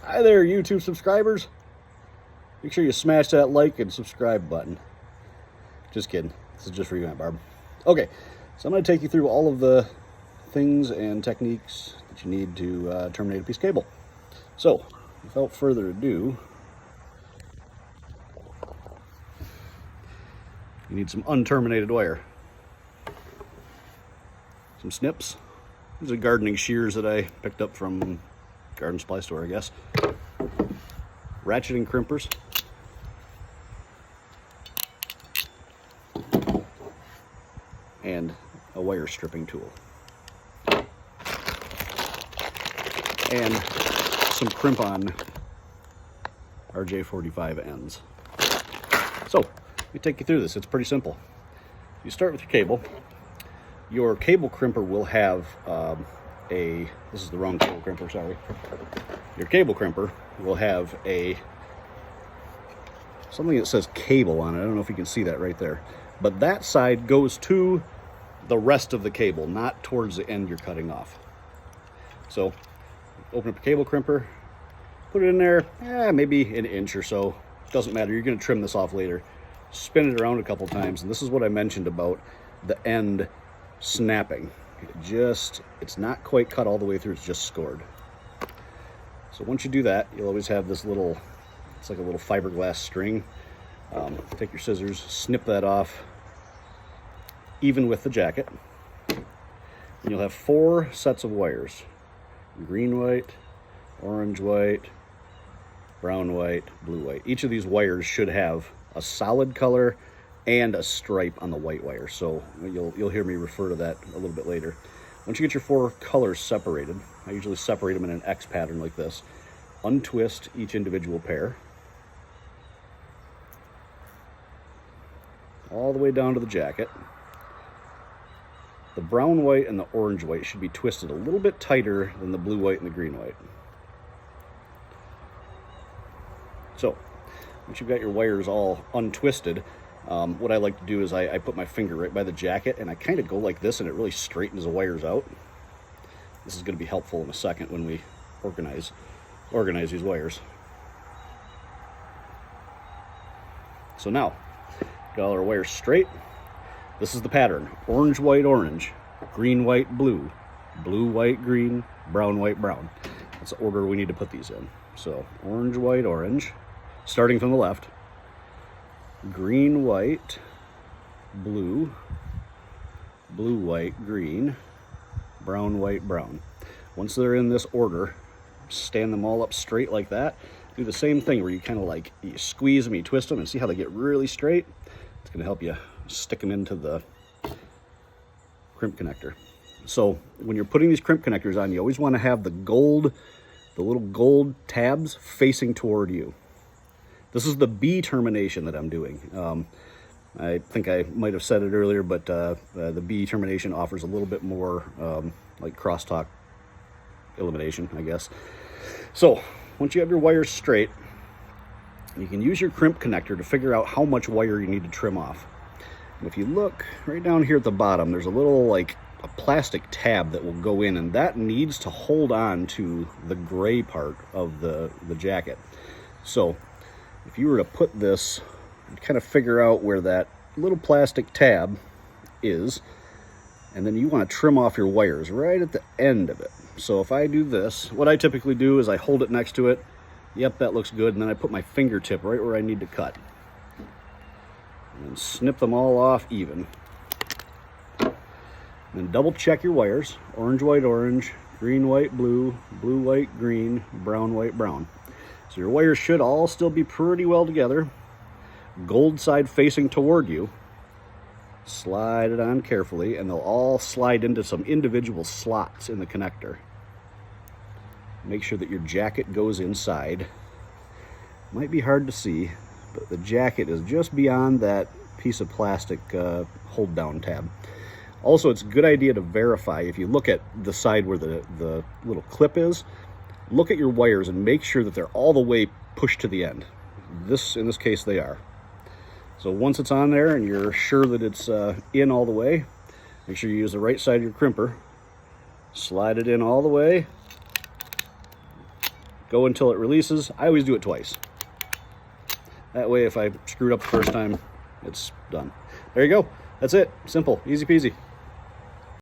Hi there, YouTube subscribers. Make sure you smash that like and subscribe button. Just kidding. This is just for you, Aunt Barb. Okay, so I'm going to take you through all of the things and techniques that you need to terminate a piece of cable. So, without further ado, you need some unterminated wire. Some snips. These are gardening shears that I picked up from garden supply store, I guess. Ratcheting crimpers. And a wire stripping tool. And some crimp-on rj45 ends. So, let me take you through this. It's pretty simple. You start with your cable. Your cable crimper will have this is the wrong cable crimper, sorry. Your cable crimper will have something that says cable on it. I don't know if you can see that right there. But that side goes to the rest of the cable, not towards the end you're cutting off. So, open up your cable crimper, put it in there, maybe an inch or so. Doesn't matter, you're gonna trim this off later. Spin it around a couple times, and this is what I mentioned about the end snapping. It's not quite cut all the way through, it's just scored. So once you do that, you'll always have this little, it's like a little fiberglass string. Take your scissors, snip that off, even with the jacket. And you'll have 4 sets of wires. Green white, orange white, brown white, blue white. Each of these wires should have a solid color and a stripe on the white wire. So you'll hear me refer to that a little bit later. Once you get your 4 colors separated, I usually separate them in an X pattern like this. Untwist each individual pair. All the way down to the jacket. The brown white and the orange white should be twisted a little bit tighter than the blue white and the green white. So, once you've got your wires all untwisted, what I like to do is I put my finger right by the jacket and I kind of go like this, and it really straightens the wires out. This is going to be helpful in a second when we organize these wires. So now, got all our wires straight. This is the pattern: orange, white, orange, green, white, blue, blue, white, green, brown, white, brown. That's the order we need to put these in. So orange, white, orange, starting from the left. Green, white, blue, blue, white, green, brown, white, brown. Once they're in this order, stand them all up straight like that. Do the same thing where you kind of like, you squeeze them, you twist them, and see how they get really straight? It's going to help you stick them into the crimp connector. So when you're putting these crimp connectors on, you always want to have the little gold tabs facing toward you. This is the B termination that I'm doing. I think I might have said it earlier, but the B termination offers a little bit more like crosstalk elimination, I guess. So once you have your wires straight, you can use your crimp connector to figure out how much wire you need to trim off. And if you look right down here at the bottom, there's a little like a plastic tab that will go in, and that needs to hold on to the gray part of the jacket. So if you were to put this and kind of figure out where that little plastic tab is, and then you want to trim off your wires right at the end of it. So if I do this, what I typically do is I hold it next to it. Yep, that looks good. And then I put my fingertip right where I need to cut. And snip them all off even. And then double check your wires. Orange, white, orange, green, white, blue, blue, white, green, brown, white, brown. So your wires should all still be pretty well together. Gold side facing toward you. Slide it on carefully, and they'll all slide into some individual slots in the connector. Make sure that your jacket goes inside. Might be hard to see, but the jacket is just beyond that piece of plastic hold down tab. Also, it's a good idea to verify. If you look at the side where the little clip is, look at your wires and make sure that they're all the way pushed to the end. In this case, they are. So once it's on there and you're sure that it's in all the way, make sure you use the right side of your crimper. Slide it in all the way, Go until it releases. I always do it twice. That way, if I screwed up the first time, it's done. There you go. That's it. Simple. Easy peasy.